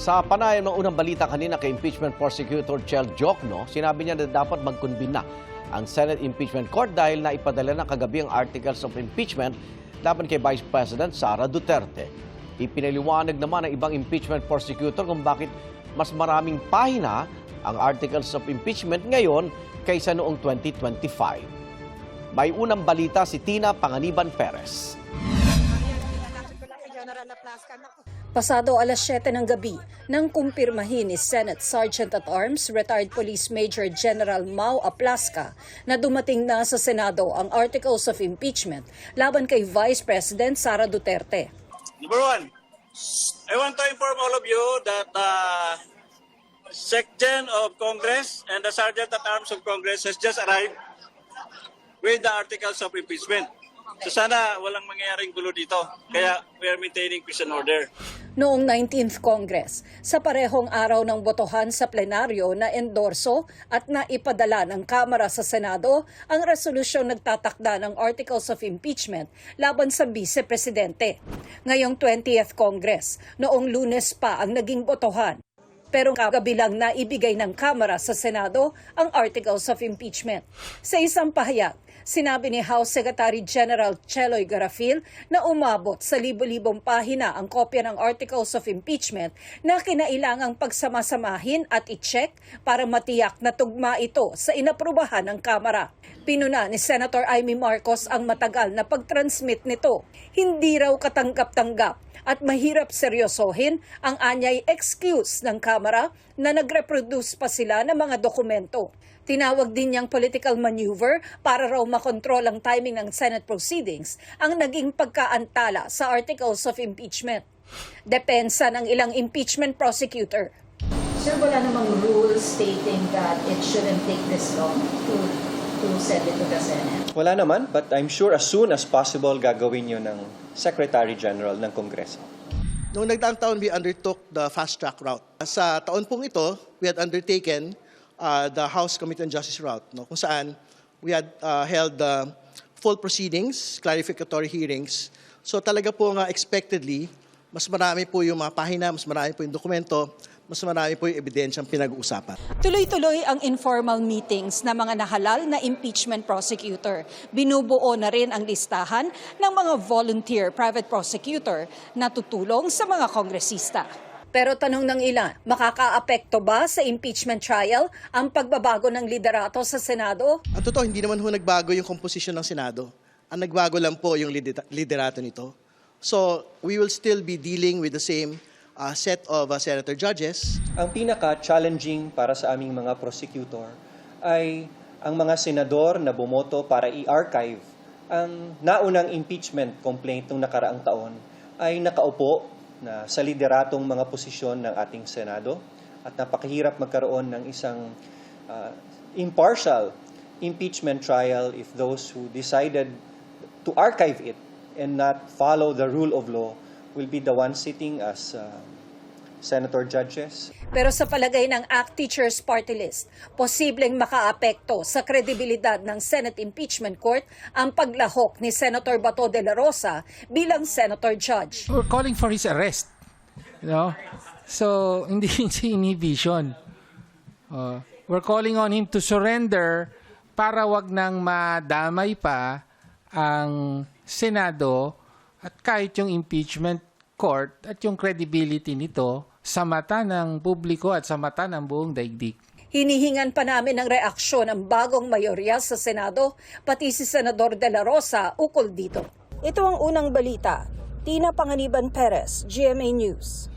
Sa panayam ng unang balita kanina kay impeachment prosecutor Chel Jokno, sinabi niya na dapat magkunbin na ang Senate Impeachment Court dahil naipadala na kagabi ang articles of impeachment laban kay Vice President Sara Duterte. Ipinaliwanag naman ng ibang impeachment prosecutor kung bakit mas maraming pahina ang articles of impeachment ngayon kaysa noong 2025. May unang balita si Tina Panganiban Perez. Pasado alas 7 ng gabi nang kumpirmahin ni Senate Sergeant-at-Arms Retired Police Major General Mau Aplasca na dumating na sa Senado ang Articles of Impeachment laban kay Vice President Sara Duterte. Number one, I want to inform all of you that Secretary of Congress and the Sergeant-at-Arms of Congress has just arrived with the Articles of Impeachment. So sana walang mangyayaring gulo dito. Kaya we are maintaining peace and order. Noong 19th Congress, sa parehong araw ng botohan sa plenaryo na endorso at naipadala ng Kamara sa Senado ang resolusyong nagtatakda ng Articles of Impeachment laban sa Vice Presidente. Ngayong 20th Congress, noong Lunes pa ang naging botohan. Pero kagabi lang naibigay ng Kamara sa Senado ang Articles of Impeachment. Sa isang pahayag, sinabi ni House Secretary General Cheloy Garafil na umabot sa libo-libong pahina ang kopya ng Articles of Impeachment na kinailangang pagsamasamahin at i-check para matiyak na tugma ito sa inaprubahan ng Kamara. Pinuna ni Senator Amy Marcos ang matagal na pag-transmit nito. Hindi raw katanggap-tanggap at mahirap seryosohin ang anyay excuse ng Kamara na nagreproduce pa sila ng mga dokumento. Tinawag din niyang political maneuver para raw makontrol ang timing ng Senate proceedings ang naging pagkaantala sa Articles of Impeachment. Depensa ng ilang impeachment prosecutor. Sir, wala namang rule stating that it shouldn't take this long to send it to the Senate? Wala naman, but I'm sure as soon as possible gagawin yun ng Secretary General ng Kongreso. Noong nagdaang taon, we undertook the fast-track route. Sa taon pong ito, we had undertaken the House Committee on Justice route, no, kung saan we had held full proceedings, clarificatory hearings. So talaga po nga expectedly, mas marami po yung mga pahina, mas marami po yung dokumento, mas marami po yung ebidensyang pinag-uusapan. Tuloy-tuloy ang informal meetings ng mga nahalal na impeachment prosecutor. Binubuo na rin ang listahan ng mga volunteer private prosecutor na tutulong sa mga kongresista. Pero tanong ng ilan, makakaapekto ba sa impeachment trial ang pagbabago ng liderato sa Senado? Ang totoo, hindi naman ho nagbago yung komposisyon ng Senado. Ang nagbago lang po yung liderato nito. So, we will still be dealing with the same set of senator judges. Ang pinaka-challenging para sa aming mga prosecutor ay ang mga senador na bumoto para i-archive ang naunang impeachment complaint ng nakaraang taon ay nakaupo na sa lideratong mga posisyon ng ating Senado at napakahirap magkaroon ng isang impartial impeachment trial if those who decided to archive it and not follow the rule of law will be the ones sitting as senator judges. Pero sa palagay ng ACT Teachers Party List, posibleng makaapekto sa kredibilidad ng Senate Impeachment Court ang paglahok ni Senator Bato de la Rosa bilang Senator Judge. We're calling for his arrest. So, hindi inhibition. We're calling on him to surrender para wag nang madamay pa ang Senado at kahit yung impeachment court at yung credibility nito sa mata ng publiko at sa mata ng buong daigdig. Hinihingan pa namin ng reaksyon ng bagong mayorya sa Senado, pati si Senador de la Rosa ukol dito. Ito ang unang balita. Tina Panganiban Perez, GMA News.